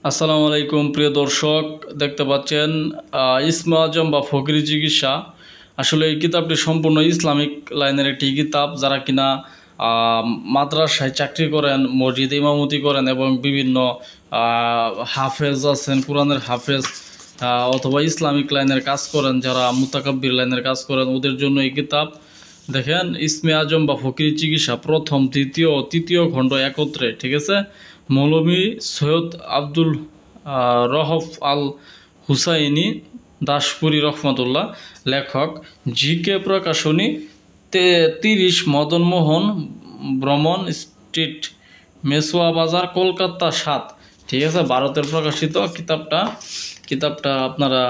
আসসালামু আলাইকুম প্রিয় দর্শক, দেখতে পাচ্ছেন ইসমে আজম বা ফকিরি চিকিৎসা। আসলে এই কিতাবটি সম্পূর্ণ ইসলামিক লাইনের একটি কিতাব। যারা কিনা মাদ্রাসায় চাকরি করেন, মসজিদে ইমামতি করেন এবং বিভিন্ন হাফেজ আছেন, কোরআনের হাফেজ, অথবা ইসলামিক লাইনের কাজ করেন, যারা মুতাকাব্বির লাইনের কাজ করেন, ওদের জন্য এই কিতাব। দেখেন, ইসমে আজম বা ফকিরি চিকিৎসা প্রথম, দ্বিতীয় ও তৃতীয় খণ্ড একত্রে, ঠিক আছে। মৌলভী সৈয়দ আব্দুল রহফ আল হুসাইনি দাসপুরী রহমতুল্লাহ, লেখক, জি.কে প্রকাশনী, 30 মদনমোহন ব্রহ্মণ স্ট্রিট, মেসোয়া বাজার, কলকাতা 7। ঠিক আছে, ভারতের প্রকাশিত কিতাবটা আপনারা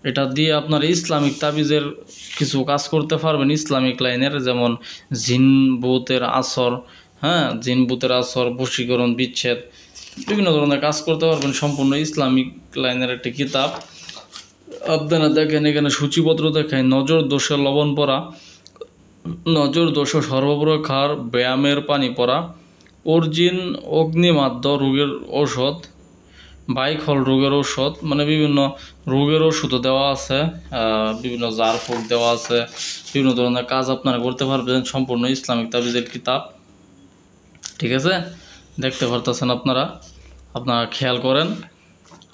এটা দিয়ে আপনারা ইসলামিক তাবিজের কিছু কাজ করতে পারবেন, ইসলামিক লাইনের, যেমন জিন ভূতের আসর, জিন ভূতের আসর, বশীকরণ, বিচ্ছেদ, বিভিন্ন ধরনের কাজ করতে পারবেন। সম্পূর্ণ ইসলামিক লাইনের একটি কিতাব। আপনারা দেখেন, এখানে সূচিপত্র দেখায়: নজর দোষে লবণ পড়া, নজর দোষ সর্বপ্রকার ব্যায়ামের পানি পড়া, অর্জিন অগ্নিমাদ্য রোগের ঔষধ, বাইখল রোগের ঔষধ, মানে বিভিন্ন রোগের ওষুধও দেওয়া আছে, বিভিন্ন জার ফুক দেওয়া আছে, বিভিন্ন ধরনের কাজ আপনারা করতে পারবেন। সম্পূর্ণ ইসলামিক তাবিজের কিতাব, ঠিক আছে। দেখতে পারতেছেন আপনারা খেয়াল করেন।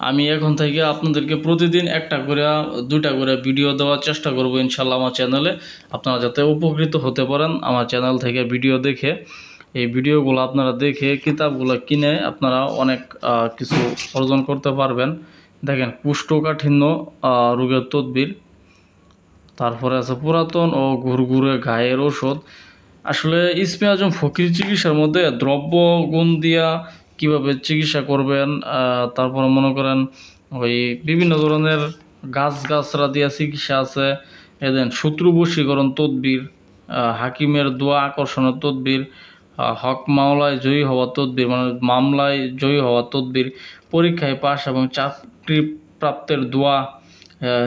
আমি এখন থেকে আপনাদেরকে প্রতিদিন একটা করে, দুইটা করে ভিডিও দেওয়ার চেষ্টা করব ইনশাল্লাহ আমার চ্যানেলে। আপনারা যাতে উপকৃত হতে পারেন আমার চ্যানেল থেকে ভিডিও দেখে। এই ভিডিওগুলো আপনারা দেখে কিতাবগুলো কিনে আপনারা অনেক কিছু অর্জন করতে পারবেন। দেখেন, কুষ্ঠকাঠিন্য রোগের তদবির, তারপরে আছে পুরাতন ও ঘুরঘুরে গায়ের ওষুধ। আসলে ইসমে আজম ফকির চিকিৎসার মধ্যে দ্রব্য গুণ দিয়া কীভাবে চিকিৎসা করবেন, তারপরে মনে করেন ওই বিভিন্ন ধরনের গাছরা দিয়া চিকিৎসা আছে। এদেন শত্রু বশীকরণ তদবির, হাকিমের দোয়া আকর্ষণের তদবির, হক মামলায় জয়ী হওয়া তদবির, মানে মামলায় জয়ী হওয়া তদবির, পরীক্ষায় পাশ এবং চাকরি প্রাপ্তের দোয়া,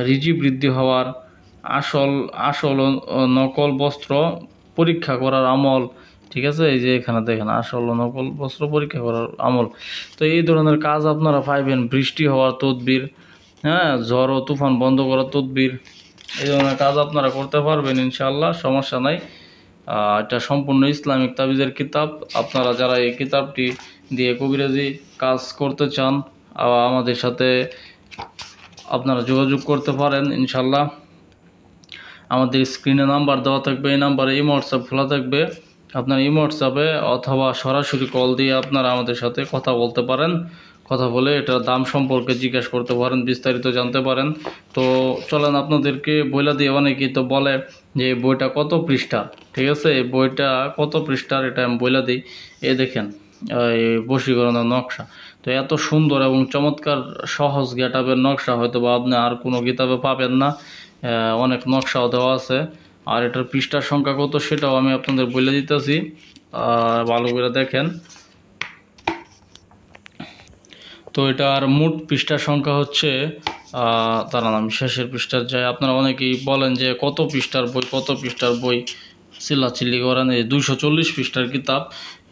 রিজি বৃদ্ধি হওয়ার, আসল নকল বস্ত্র পরীক্ষা করার আমল, ঠিক আছে। এই যে এখানে দেখেন, আসল নকল বস্ত্র পরীক্ষা করার আমল। তো এই ধরনের কাজ আপনারা পাইবেন। বৃষ্টি হওয়ার তদবির, ঝড় ও তুফান বন্ধ করার তদবির, এই ধরনের কাজ আপনারা করতে পারবেন ইনশাআল্লাহ, সমস্যা নাই। এটা সম্পূর্ণ ইসলামিক তাবিজের কিতাব। আপনারা যারা এই কিতাবটি দিয়ে কবিরাজি কাজ করতে চান, আমাদের সাথে আপনারা যোগাযোগ করতে পারেন ইনশাআল্লাহ। আমাদের স্ক্রিনে নাম্বার দেওয়া থাকবে, এই নাম্বারে ইমো হোয়াটসঅ্যাপ খোলা থাকবে। আপনার ইমো হোয়াটসঅ্যাপে অথবা সরাসরি কল দিয়ে আপনারা আমাদের সাথে কথা বলতে পারেন। কথা বলে এটার দাম সম্পর্কে জিজ্ঞাসা করতে পারেন, বিস্তারিত জানতে পারেন। তো চলেন আপনাদেরকে বইলা দিয়ে, অনেকেই তো বলে যে বইটা কত পৃষ্ঠার, ঠিক আছে। এই বইটা কত পৃষ্ঠার এটা আমি বইলা দিই। এ দেখেন, এই বশীকরণের নকশা। তো এত সুন্দর এবং চমৎকার সহজ গেটআপের নকশা হয়তো বা আপনি আর কোনো কিতাবে পাবেন না। অনেক নকশাও দেওয়া আছে। আর এটার পৃষ্ঠার সংখ্যা কত সেটাও আমি আপনাদের বলে দিতেছি, ভালো করে দেখেন। তো এটার মোট পৃষ্ঠার সংখ্যা হচ্ছে, তার নাম শেষের পৃষ্ঠার যায়। আপনারা অনেকেই বলেন যে কত পৃষ্ঠার বই চিল্লাচিল্লি করেন। এই 240 পৃষ্ঠার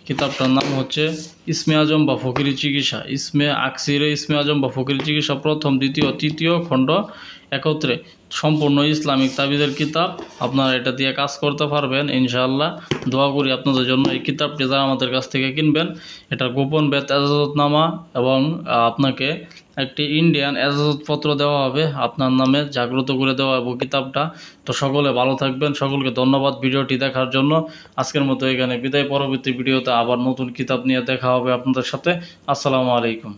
কিতাবটার নাম হচ্ছে ইসমে আজম বা ফকিরি চিকিৎসা। ইসমে আজম বা ফকিরি চিকিৎসা প্রথম, দ্বিতীয়, তৃতীয় খণ্ড একত্রে, সম্পূর্ণ ইসলামিক তাবিজের কিতাব। আপনারা এটা দিয়ে কাজ করতে পারবেন ইনশাআল্লাহ। দোয়া করি আপনাদের জন্য। এই কিতাবটি যারা আমাদের কাছ থেকে কিনবেন, এটা গোপন বেত এজাজতনামা এবং আপনাকে একটি ইন্ডিয়ান এজাজতপত্র দেওয়া হবে, আপনার নামে জাগ্রত করে দেওয়া হবে কিতাবটা। তো সকলে ভালো থাকবেন, সকলকে ধন্যবাদ ভিডিওটি দেখার জন্য। আজকের মতো এখানে বিদায়। পরবর্তী ভিডিওতে আবার নতুন কিতাব নিয়ে দেখা হবে আপনাদের সাথে। আসসালামু আলাইকুম।